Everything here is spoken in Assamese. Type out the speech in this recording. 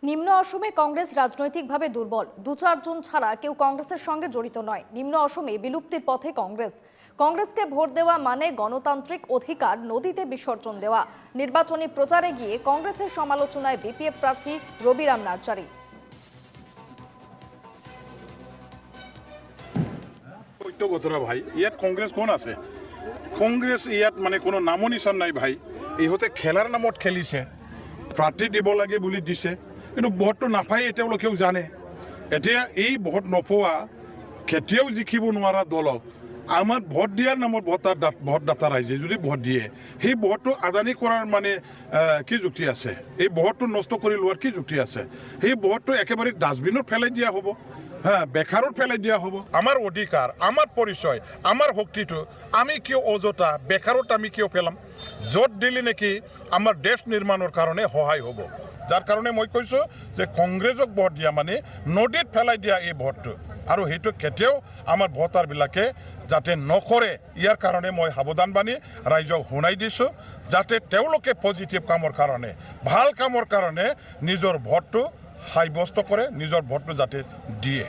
নিম্ন অসমে কংগ্রেস রাজনৈতিকভাবে দুর্বল। দু চারজন ছাড়া কেউ কংগ্রেসের সঙ্গে জড়িত নয়। নিম্ন অসমে বিলুপ্তির পথে কংগ্রেসকে ভোট দেওয়া মানে গণতান্ত্রিক অধিকার নদীতে বিসর্জন দেওয়া। নির্বাচনী প্রচারে গিয়ে কংগ্রেসের সমালোচনায় বিপিএফ প্রার্থী রবিরাম নার্জারি। ভাই ইয়াত কংগ্রেস কোন আছে? কংগ্রেস ইয়াত মানে কোনো নামো নিচান নাই ভাই। ইহঁতে খেলাৰ নামত খেলিছে, প্ৰাৰ্থী দিব লাগে বুলি দিছে, কিন্তু ভোটটো নাপায় তেওঁলোকেও জানে। এতিয়া এই ভোট নোপোৱা কেতিয়াও জিকিব নোৱাৰা দলক আমাৰ ভোট দিয়াৰ নামত ভোটদাতা ৰাইজে যদি ভোট দিয়ে, সেই ভোটটো আদানী কৰাৰ মানে কি যুক্তি আছে? এই ভোটটো নষ্ট কৰি লোৱাৰ কি যুক্তি আছে? সেই ভোটটো একেবাৰে ডাষ্টবিনত পেলাই দিয়া হ'ব, বেকাৰত পেলাই দিয়া হ'ব। আমাৰ অধিকাৰ, আমাৰ পৰিচয়, আমাৰ শক্তিটো আমি কিয় অযথা বেকাৰত আমি কিয় পেলাম? য'ত দিলে নেকি আমাৰ দেশ নিৰ্মাণৰ কাৰণে সহায় হ'ব। যাৰ কাৰণে মই কৈছোঁ যে কংগ্ৰেছক ভোট দিয়া মানে নদীত পেলাই দিয়া এই ভোটটো, আৰু সেইটো কেতিয়াও আমাৰ ভোটাৰবিলাকে যাতে নকৰে, ইয়াৰ কাৰণে মই সাৱধানবাণী ৰাইজক শুনাই দিছোঁ, যাতে তেওঁলোকে পজিটিভ কামৰ কাৰণে, ভাল কামৰ কাৰণে নিজৰ ভোটটো সাব্যস্ত কৰে, নিজৰ ভোটটো যাতে দিয়ে।